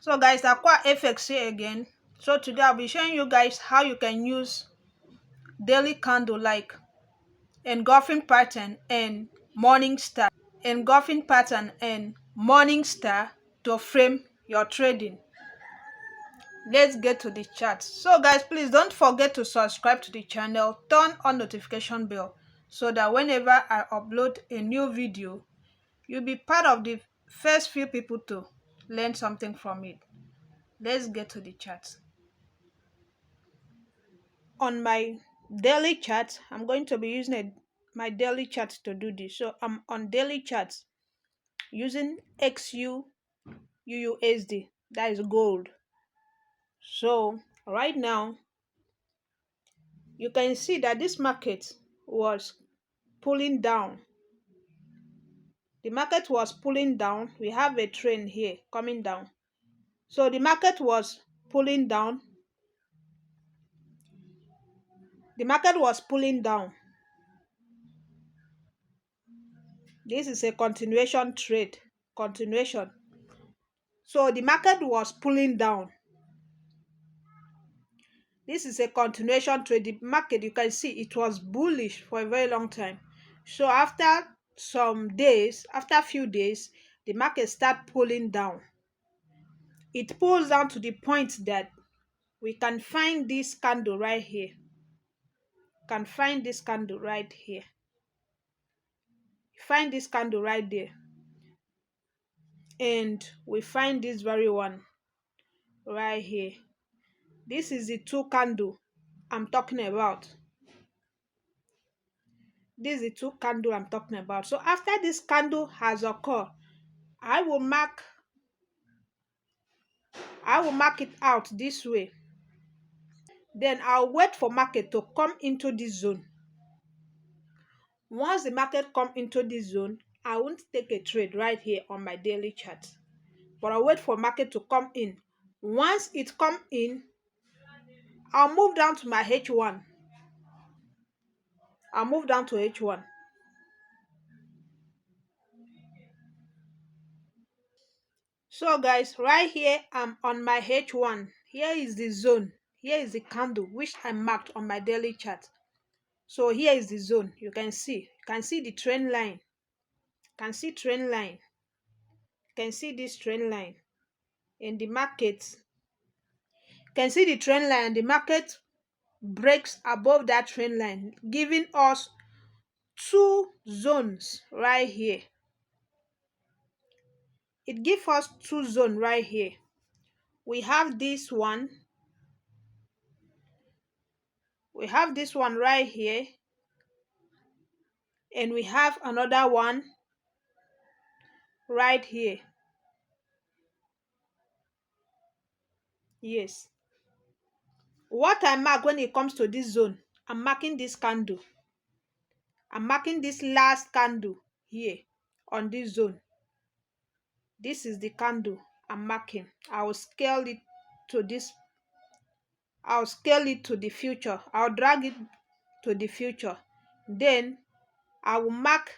So guys, Aqua FX here again. So today I'll be showing you guys how you can use daily candle like engulfing pattern and morning star to frame your trading. Let's get to the chart. So guys, please don't forget to subscribe to the channel, turn on notification bell so that whenever I upload a new video, you'll be part of the first few people to learn something from it. Let's get to the chart. On my daily chart, I'm going to be using my daily chart to do this. So I'm on daily charts using XU UUSD, that is gold. So right now you can see that this market was pulling down. The market was pulling down. We have a trend here coming down. So the market was pulling down. The market was pulling down. This is a continuation trade. Continuation. So the market was pulling down. This is a continuation trade. The market, you can see it was bullish for a very long time. So after a few days, the market start pulling down. It pulls down to the point that we can find this candle right here. Can find this candle right here. Find this candle right there. And we find this very one right here. This is the two candle I'm talking about. This is the two candle I'm talking about. So after this candle has occurred, I will mark it out this way. Then I'll wait for market to come into this zone. Once the market come into this zone, I won't take a trade right here on my daily chart, but I'll wait for market to come in. Once it come in, I'll move down to my H1. I'll move down to H1. So guys, right here I'm on my H1. Here is the zone. Here is the candle which I marked on my daily chart. So here is the zone. You can see the trend line. You can see trend line. You can see this trend line in the market. You can see the trend line, and the market breaks above that trend line, giving us two zones right here. It gives us two zones right here. We have this one. We have this one right here, and we have another one right here. Yes. What I mark when it comes to this zone, I'm marking this candle. I'm marking this last candle here on this zone. This is the candle I'm marking. I'll scale it to this. I'll scale it to the future. I'll drag it to the future. Then I will mark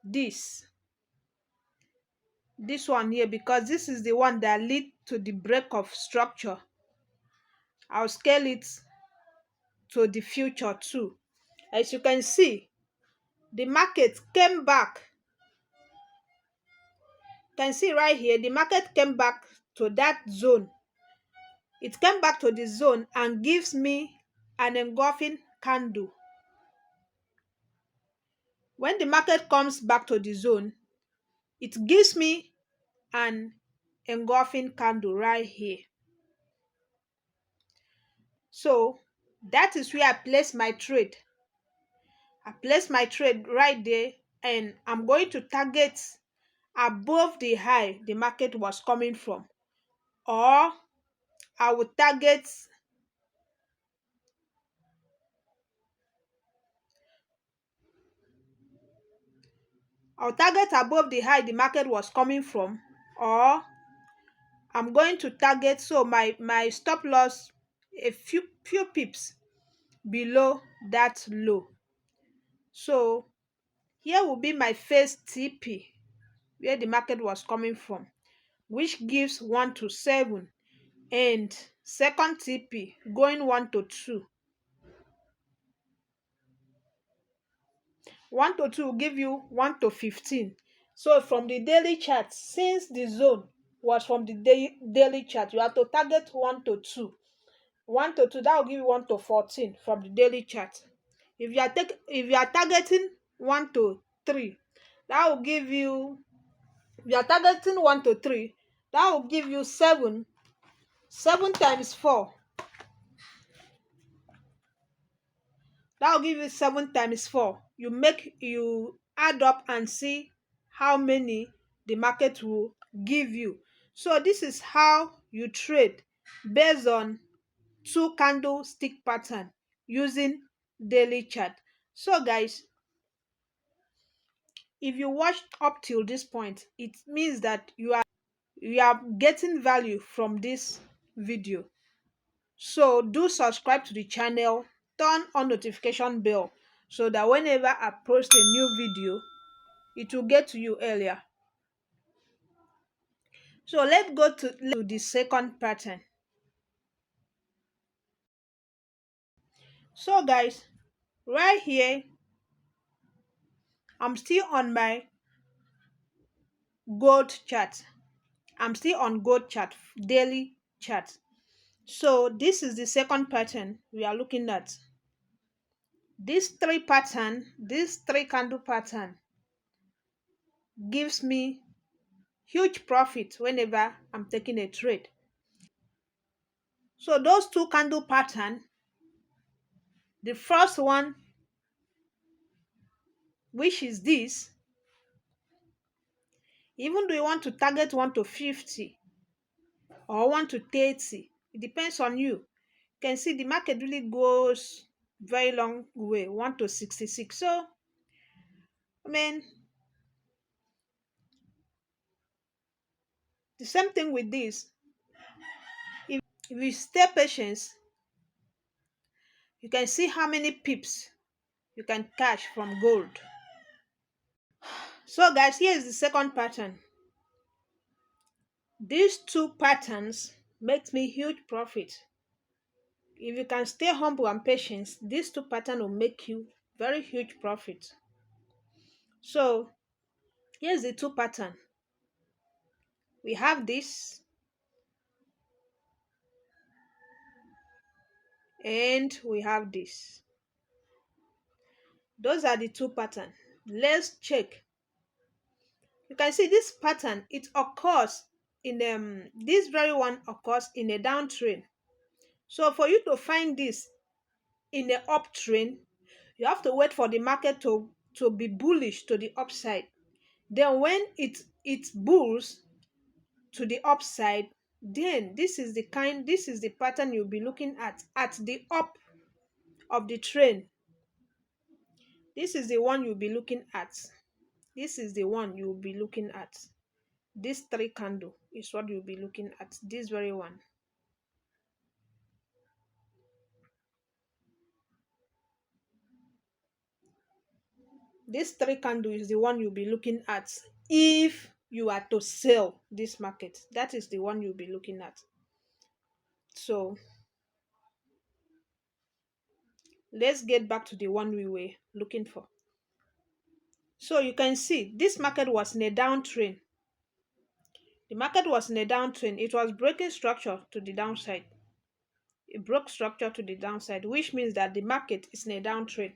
this one here, because this is the one that lead to the break of structure. I'll scale it to the future too. As you can see, the market came back. You can see right here, the market came back to that zone. It came back to the zone and gives me an engulfing candle. When the market comes back to the zone, it gives me an engulfing candle right here. So that is where I place my trade. I place my trade right there, and I'm going to target above the high the market was coming from, or I will target above the high the market was coming from, or I'm going to target, so my stop loss a few pips below that low. So here will be my first TP where the market was coming from. which gives 1 to 7, and second TP going 1 to 2. 1 to 2 will give you 1 to 15. So from the daily chart, since the zone was from the daily chart, you have to target 1 to 2. 1 to 2, that will give you 1 to 14 from the daily chart. If you are targeting 1 to 3, that will give you, if you are targeting 1 to 3, that will give you 7. 7 times 4, that will give you 7 times 4. You add up and see how many the market will give you. So this is how you trade based on two candlestick pattern using daily chart. So guys, if you watched up till this point, it means that you are getting value from this video. So do subscribe to the channel, turn on notification bell so that whenever I post a new video, it will get to you earlier. So let's go to the second pattern. So guys, right here, I'm still on my gold chart. I'm still on gold chart, daily chart. So this is the second pattern we are looking at. This three candle pattern gives me huge profit whenever I'm taking a trade. So those two candle pattern, the first one, which is this, even though you want to target 1 to 50 or 1 to 30, it depends on you. You can see the market really goes very long way, 1 to 66. So I mean, the same thing with this. If you stay patient, you can see how many pips you can cash from gold. So guys, here is the second pattern. These two patterns make me huge profit. If you can stay humble and patient, these two patterns will make you very huge profit. So here's the two pattern. We have this and we have this. Those are the two patterns. Let's check. You can see this pattern, it occurs in this very one occurs in a downtrend. So for you to find this in a uptrend, you have to wait for the market to be bullish to the upside. Then when it bulls to the upside, then this is the pattern you'll be looking at the up of the trend. This is the one you'll be looking at. This is the one you'll be looking at. This three candle is what you'll be looking at. This very one. This three candle is the one you'll be looking at if you are to sell this market. That is the one you'll be looking at. So let's get back to the one we were looking for. So you can see this market was in a downtrend. The market was in a downtrend. It was breaking structure to the downside. It broke structure to the downside, which means that the market is in a downtrend.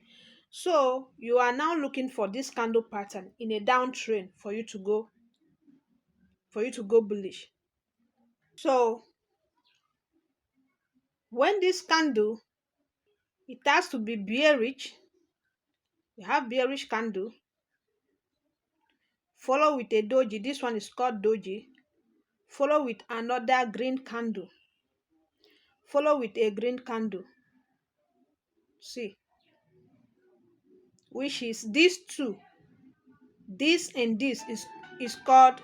So you are now looking for this candle pattern in a downtrend for you to go bullish. So when this candle, it has to be bearish. You have bearish candle, follow with a doji. This one is called doji. Follow with another green candle. Follow with a green candle. See, which is these two. This and this is called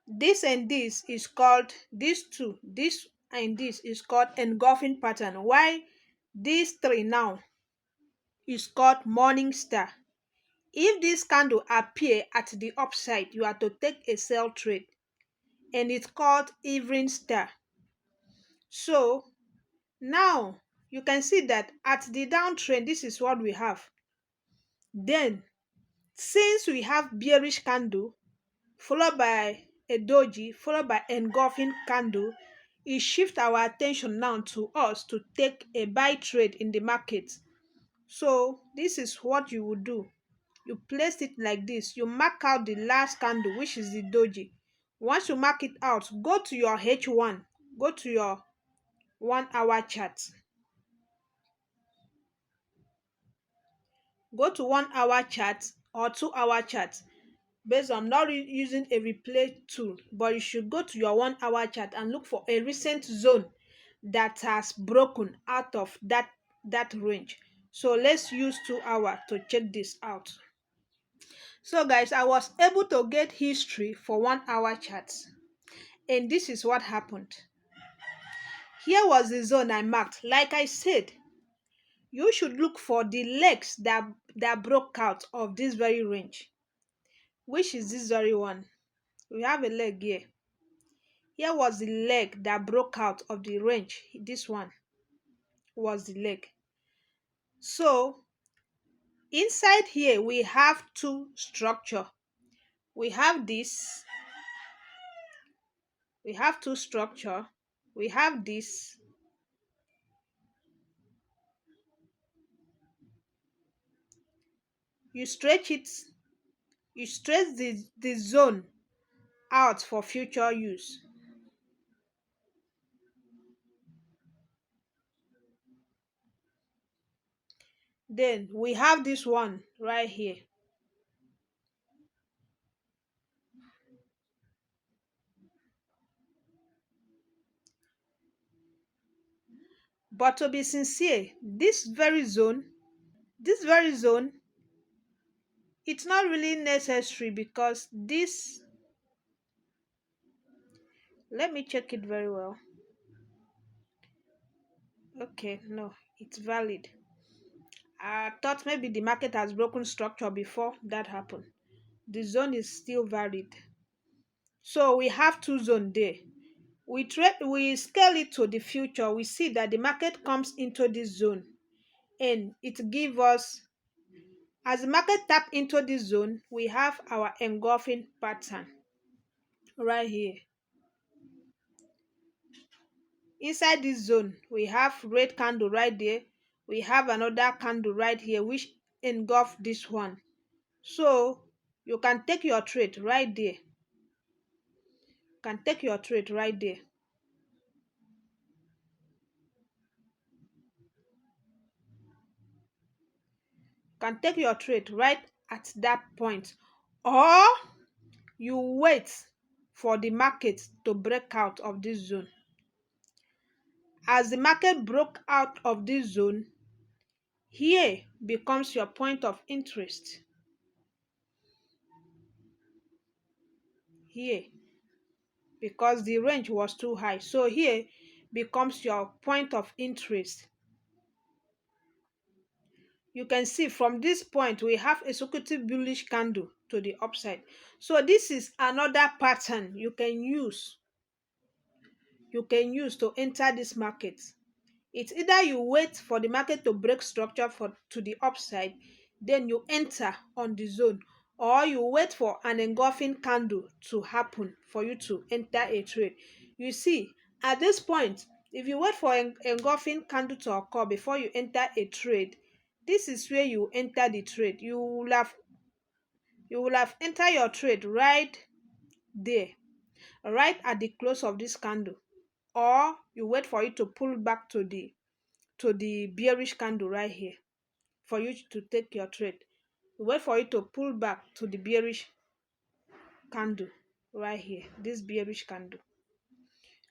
this and this is called these two. This and this is called engulfing pattern. Why these three now is called morning star. If this candle appear at the upside, you are to take a sell trade, and it's called evening star. So now you can see that at the downtrend, this is what we have. Then, since we have bearish candle followed by a doji followed by engulfing candle, it shift our attention now to us to take a buy trade in the market. So this is what you would do. You place it like this. You mark out the last candle, which is the doji. Once you mark it out, go to your H1, go to your 1 hour chart. Go to 1 hour chart or 2 hour chart, based on not using a replay tool, but you should go to your 1 hour chart and look for a recent zone that has broken out of that range. So let's use 2 hour to check this out. So guys, I was able to get history for 1 hour charts, and this is what happened. Here was the zone I marked. Like I said, you should look for the legs that broke out of this very range, which is this very one. We have a leg here. Here was the leg that broke out of the range. This one was the leg. So inside here we have two structure. We have this. We have two structure. We have this. You stretch it. You stretch the zone out for future use. Then we have this one right here. But to be sincere, this very zone, it's not really necessary, because this, let me check it very well. Okay, no, it's valid. I thought maybe the market has broken structure before that happened. The zone is still valid. So we have two zones there. We scale it to the future. We see that the market comes into this zone, and it gives us, as the market tap into this zone, we have our engulfing pattern right here. Inside this zone, we have red candle right there. We have another candle right here which engulf this one. So you can take your trade right there. Can take your trade right there. Can take your trade right at that point, or you wait for the market to break out of this zone. As the market broke out of this zone, here becomes your point of interest. Here, because the range was too high, so here becomes your point of interest. You can see from this point we have a consecutive bullish candle to the upside. So this is another pattern you can use to enter this market. It's either you wait for the market to break structure to the upside, then you enter on the zone, or you wait for an engulfing candle to happen for you to enter a trade. You see, at this point, if you wait for an engulfing candle to occur before you enter a trade, this is where you enter the trade. You will have entered your trade right there, right at the close of this candle, or you wait for it to pull back to the bearish candle right here for you to take your trade. You wait for it to pull back to the bearish candle right here, this bearish candle.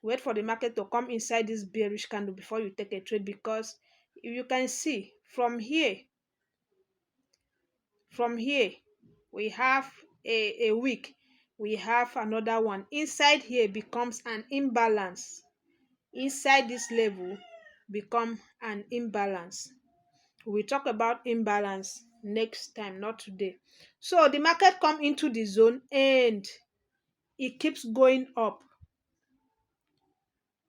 Wait for the market to come inside this bearish candle before you take a trade, because if you can see from here we have a week, we have another one. Inside here becomes an imbalance. Inside this level become an imbalance. We'll talk about imbalance next time, not today. So the market come into the zone and it keeps going up.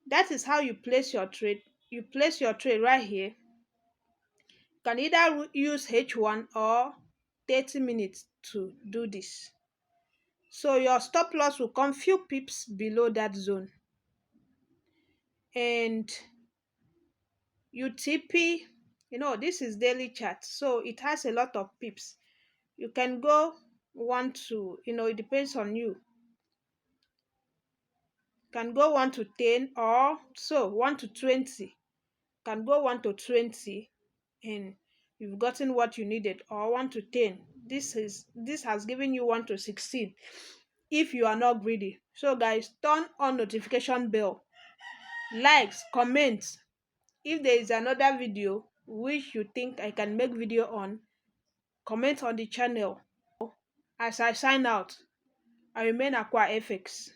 That is how you place your trade. You place your trade right here. You can either use H1 or 30 minutes to do this. So your stop loss will come few pips below that zone. And UTP, this is daily chart, so it has a lot of pips. You can go 1 to, it depends on you. Can go 1 to 10 or so 1 to 20. Can go 1 to 20 and you've gotten what you needed, or 1 to 10. This has given you 1 to 16 if you are not greedy. So guys, turn on notification bell, likes, comments. If there is another video which you think I can make video on, comment on the channel. As I sign out, I remain Aqua FX.